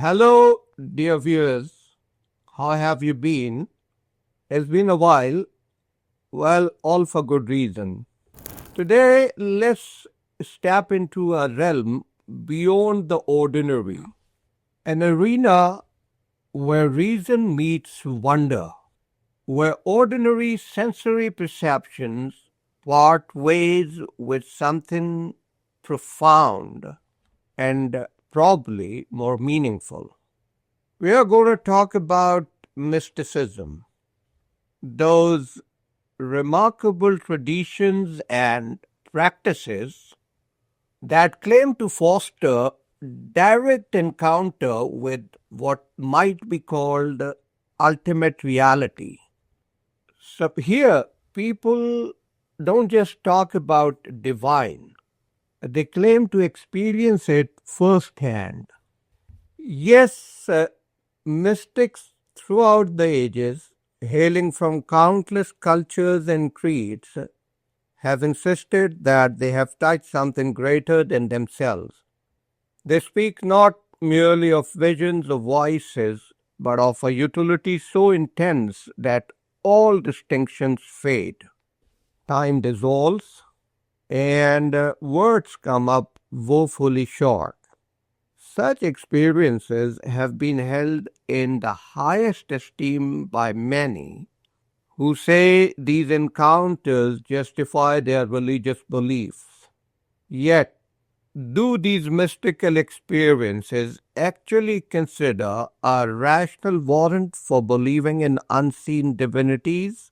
Hello, dear viewers. How have you been? It's been a while. Well, all for good reason. Today, let's step into a realm beyond the ordinary, an arena where reason meets wonder, where ordinary sensory perceptions part ways with something profound and probably more meaningful. We are going to talk about mysticism, those remarkable traditions and practices that claim to foster direct encounter with what might be called ultimate reality. So here, people don't just talk about divine, they claim to experience it firsthand. Yes, mystics throughout the ages, hailing from countless cultures and creeds, have insisted that they have touched something greater than themselves. They speak not merely of visions or voices, but of a utility so intense that all distinctions fade. Time dissolves, and words come up woefully short. Such experiences have been held in the highest esteem by many who say these encounters justify their religious beliefs. Yet, do these mystical experiences actually consider a rational warrant for believing in unseen divinities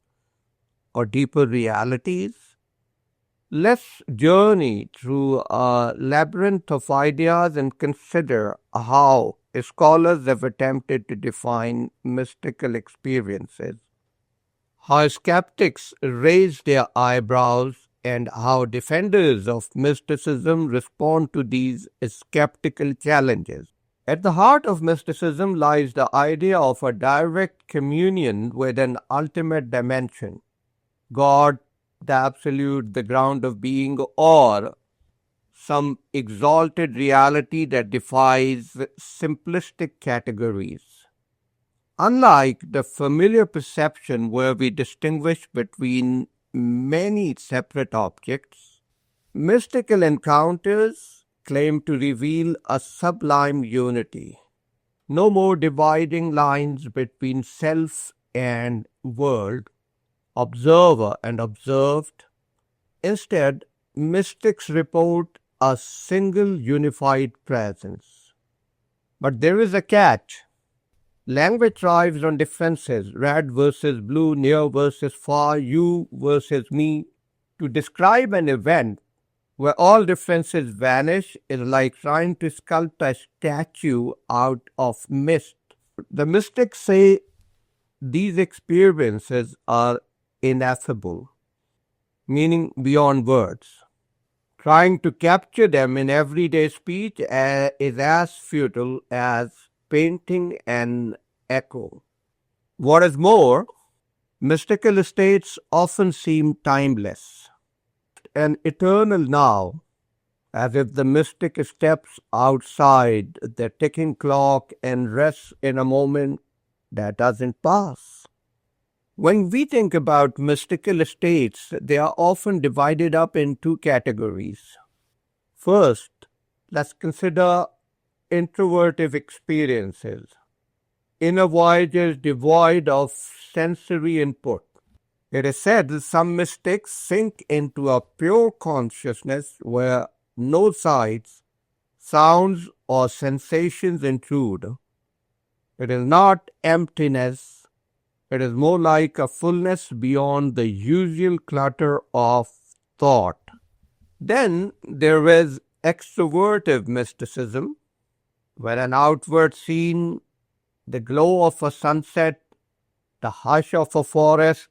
or deeper realities? Let's journey through a labyrinth of ideas and consider how scholars have attempted to define mystical experiences, how skeptics raise their eyebrows, and how defenders of mysticism respond to these skeptical challenges. At the heart of mysticism lies the idea of a direct communion with an ultimate dimension, God, the absolute, the ground of being, or some exalted reality that defies simplistic categories. Unlike the familiar perception where we distinguish between many separate objects, mystical encounters claim to reveal a sublime unity. No more dividing lines between self and world, observer and observed. Instead, mystics report a single unified presence. But there is a catch. Language thrives on differences, red versus blue, near versus far, you versus me. To describe an event where all differences vanish is like trying to sculpt a statue out of mist. The mystics say these experiences are ineffable, meaning beyond words. Trying to capture them in everyday speech is as futile as painting an echo. What is more, mystical states often seem timeless, an eternal now, as if the mystic steps outside the ticking clock and rests in a moment that doesn't pass. When we think about mystical states, they are often divided up in two categories. First, let's consider introvertive experiences, inner voyages devoid of sensory input. It is said that some mystics sink into a pure consciousness where no sights, sounds, or sensations intrude. It is not emptiness. It is more like a fullness beyond the usual clutter of thought. Then there is extrovertive mysticism, where an outward scene, the glow of a sunset, the hush of a forest,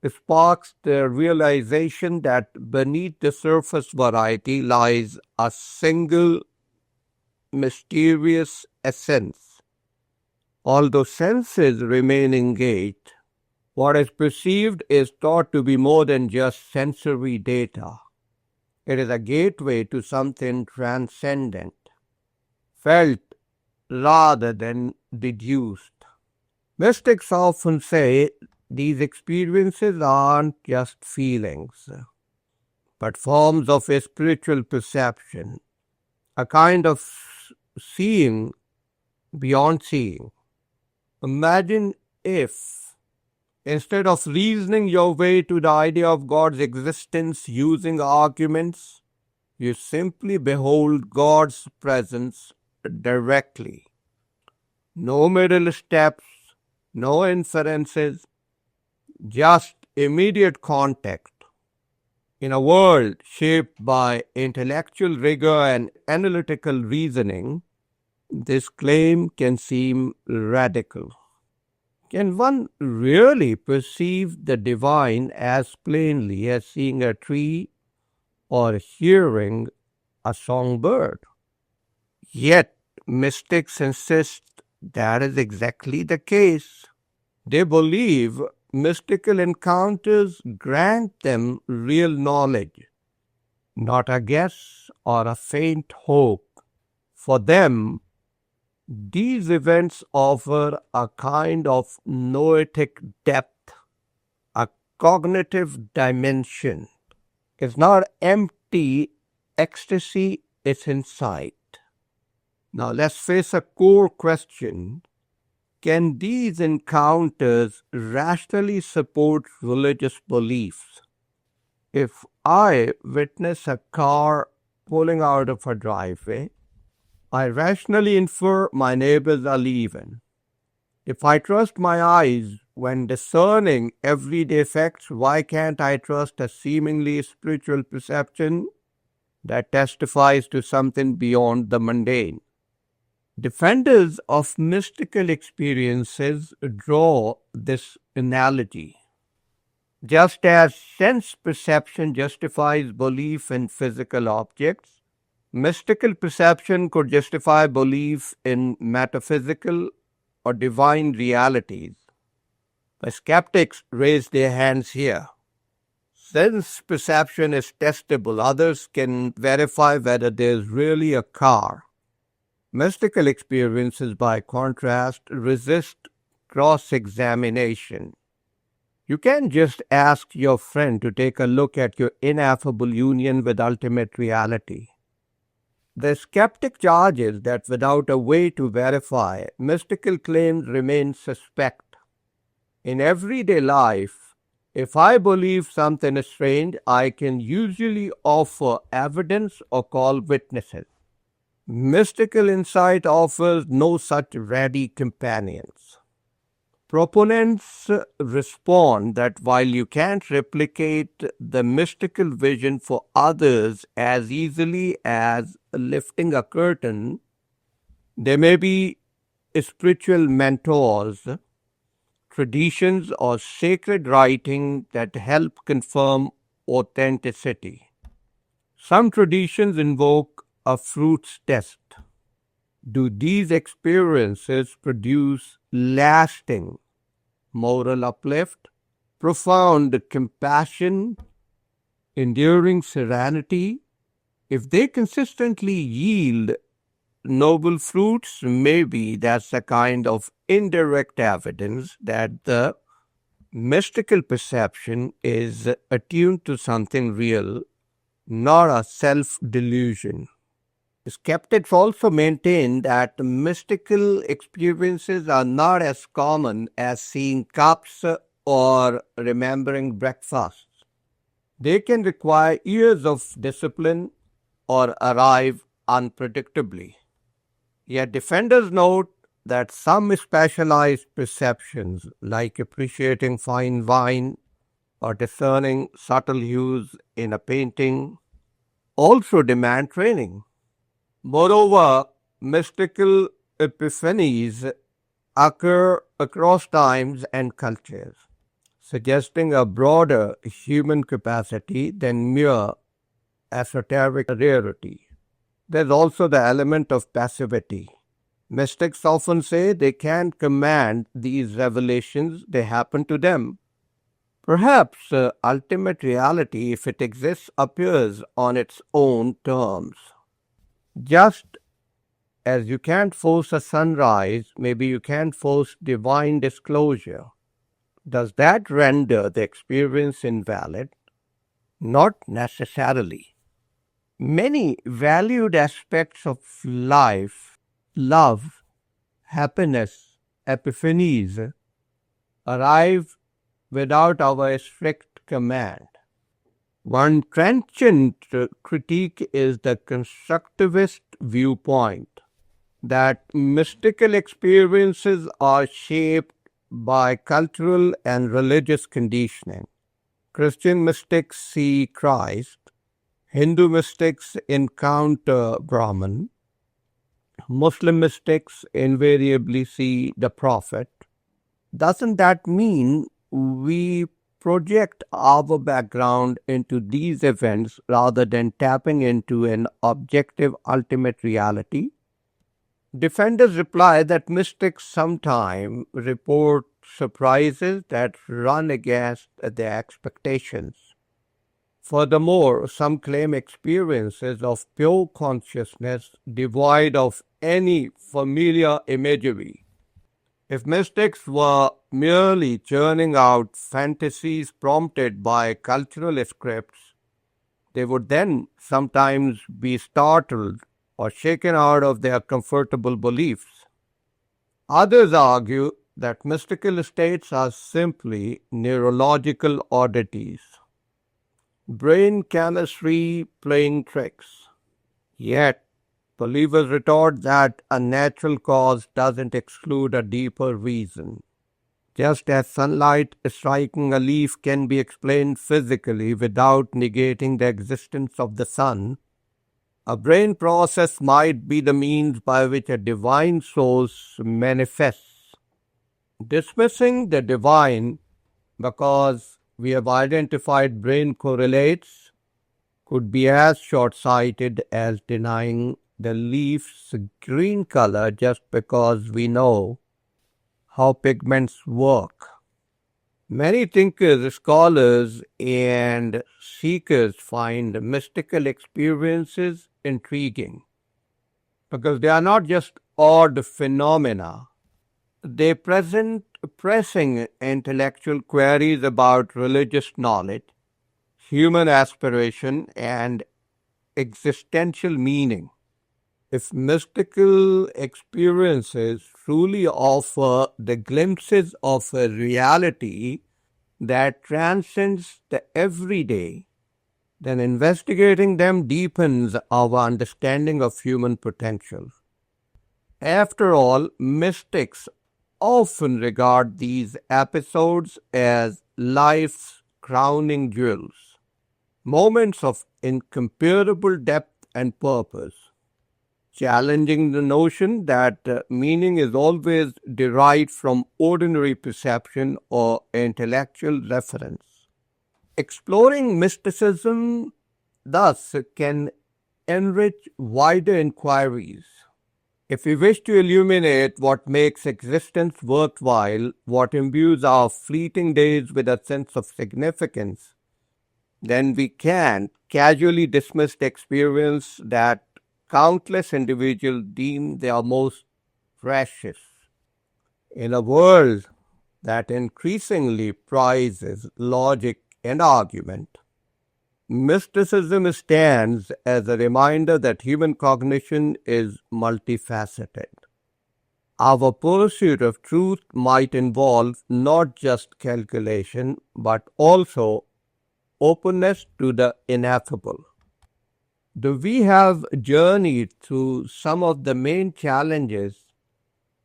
sparks the realization that beneath the surface variety lies a single mysterious essence. Although senses remain engaged, what is perceived is thought to be more than just sensory data. It is a gateway to something transcendent, felt rather than deduced. Mystics often say these experiences aren't just feelings, but forms of a spiritual perception, a kind of seeing beyond seeing. Imagine if, instead of reasoning your way to the idea of God's existence using arguments, you simply behold God's presence directly. No middle steps, no inferences, just immediate contact. In a world shaped by intellectual rigor and analytical reasoning, this claim can seem radical. Can one really perceive the divine as plainly as seeing a tree or hearing a songbird? Yet, mystics insist that is exactly the case. They believe mystical encounters grant them real knowledge, not a guess or a faint hope. For them, these events offer a kind of noetic depth, a cognitive dimension. It's not empty ecstasy, it's insight. Now let's face a core question. Can these encounters rationally support religious beliefs? If I witness a car pulling out of a driveway, I rationally infer my neighbors are leaving. If I trust my eyes when discerning everyday facts, why can't I trust a seemingly spiritual perception that testifies to something beyond the mundane? Defenders of mystical experiences draw this analogy. Just as sense perception justifies belief in physical objects, mystical perception could justify belief in metaphysical or divine realities. The skeptics raise their hands here. Sense perception is testable. Others can verify whether there's really a car. Mystical experiences, by contrast, resist cross-examination. You can't just ask your friend to take a look at your ineffable union with ultimate reality. The skeptic charges that without a way to verify, mystical claims remain suspect. In everyday life, if I believe something is strange, I can usually offer evidence or call witnesses. Mystical insight offers no such ready companions. Proponents respond that while you can't replicate the mystical vision for others as easily as lifting a curtain, there may be spiritual mentors, traditions, or sacred writing that help confirm authenticity. Some traditions invoke a fruits test. Do these experiences produce lasting moral uplift, profound compassion, enduring serenity? If they consistently yield noble fruits, maybe that's a kind of indirect evidence that the mystical perception is attuned to something real, not a self-delusion. Skeptics also maintain that mystical experiences are not as common as seeing cups or remembering breakfasts. They can require years of discipline or arrive unpredictably. Yet defenders note that some specialized perceptions, like appreciating fine wine or discerning subtle hues in a painting, also demand training. Moreover, mystical epiphanies occur across times and cultures, suggesting a broader human capacity than mere esoteric rarity. There's also the element of passivity. Mystics often say they can't command these revelations, they happen to them. Perhaps ultimate reality, if it exists, appears on its own terms. Just as you can't force a sunrise, maybe you can't force divine disclosure. Does that render the experience invalid? Not necessarily. Many valued aspects of life, love, happiness, epiphanies, arrive without our strict command. One trenchant critique is the constructivist viewpoint that mystical experiences are shaped by cultural and religious conditioning. Christian mystics see Christ, Hindu mystics encounter Brahman, Muslim mystics invariably see the Prophet. Doesn't that mean we project our background into these events rather than tapping into an objective ultimate reality? Defenders reply that mystics sometimes report surprises that run against their expectations. Furthermore, some claim experiences of pure consciousness devoid of any familiar imagery. If mystics were merely churning out fantasies prompted by cultural scripts, they would then sometimes be startled or shaken out of their comfortable beliefs. Others argue that mystical states are simply neurological oddities, brain chemistry playing tricks. Yet, believers retort that a natural cause doesn't exclude a deeper reason. Just as sunlight striking a leaf can be explained physically without negating the existence of the sun, a brain process might be the means by which a divine source manifests. Dismissing the divine because we have identified brain correlates could be as short-sighted as denying the leaf's green color just because we know how pigments work. Many thinkers, scholars, and seekers find mystical experiences intriguing because they are not just odd phenomena. They present pressing intellectual queries about religious knowledge, human aspiration, and existential meaning. If mystical experiences truly offer the glimpses of a reality that transcends the everyday, then investigating them deepens our understanding of human potential. After all, mystics often regard these episodes as life's crowning jewels, moments of incomparable depth and purpose, challenging the notion that meaning is always derived from ordinary perception or intellectual reference. Exploring mysticism, thus, can enrich wider inquiries. If we wish to illuminate what makes existence worthwhile, what imbues our fleeting days with a sense of significance, then we can't casually dismiss the experience that countless individuals deem their most precious. In a world that increasingly prizes logic and argument, mysticism stands as a reminder that human cognition is multifaceted. Our pursuit of truth might involve not just calculation, but also openness to the ineffable. Though we have journeyed through some of the main challenges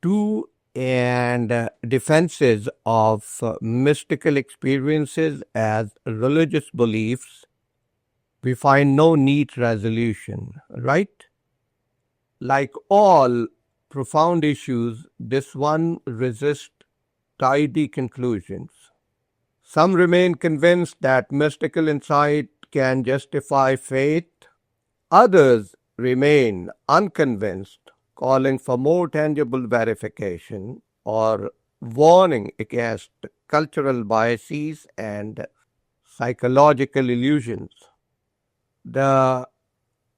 to and defenses of mystical experiences as religious beliefs, we find no neat resolution, right? Like all profound issues, this one resists tidy conclusions. Some remain convinced that mystical insight can justify faith. Others remain unconvinced, calling for more tangible verification or warning against cultural biases and psychological illusions. The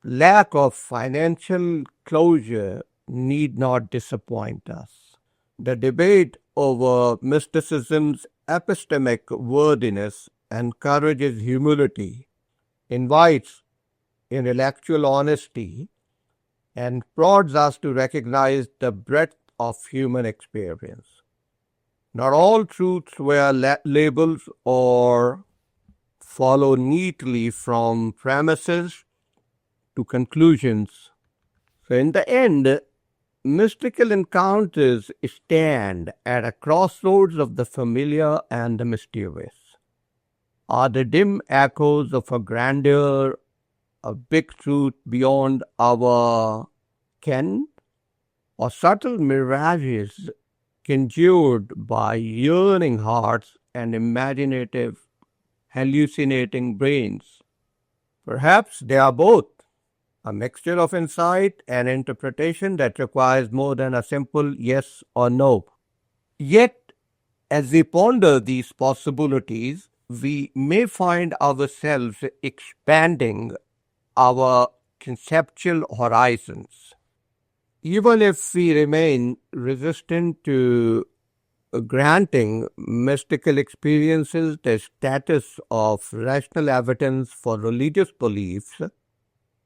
lack of financial closure need not disappoint us. The debate over mysticism's epistemic worthiness encourages humility, invites intellectual honesty, and prods us to recognize the breadth of human experience. Not all truths wear labels or follow neatly from premises to conclusions. So, in the end, mystical encounters stand at a crossroads of the familiar and the mysterious. Are the dim echoes of a grandeur, a big truth beyond our ken, or subtle mirages conjured by yearning hearts and imaginative, hallucinating brains? Perhaps they are both, a mixture of insight and interpretation that requires more than a simple yes or no. Yet, as we ponder these possibilities, we may find ourselves expanding our conceptual horizons. Even if we remain resistant to granting mystical experiences the status of rational evidence for religious beliefs,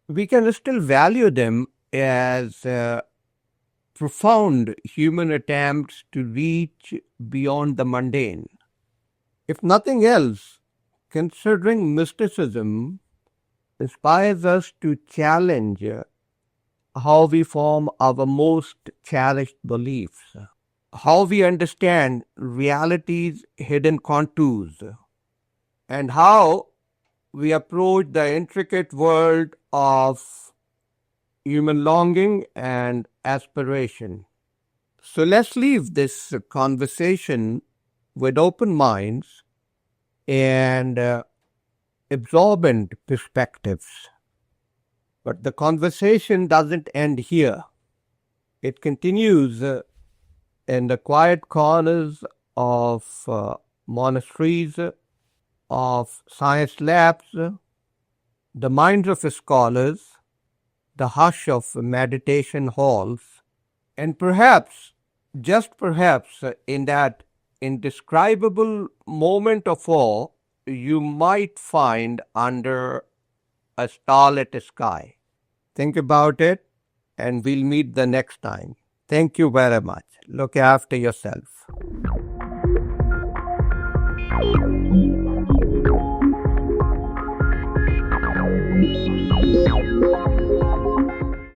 we can still value them as profound human attempts to reach beyond the mundane. If nothing else, considering mysticism inspires us to challenge how we form our most cherished beliefs, how we understand reality's hidden contours, and how we approach the intricate world of human longing and aspiration. So let's leave this conversation with open minds and absorbent perspectives. But the conversation doesn't end here. It continues in the quiet corners of monasteries, of science labs, the minds of scholars, the hush of meditation halls, and perhaps, just perhaps, in that indescribable moment of awe you might find under a starlit sky. Think about it, and we'll meet the next time. Thank you very much. Look after yourself.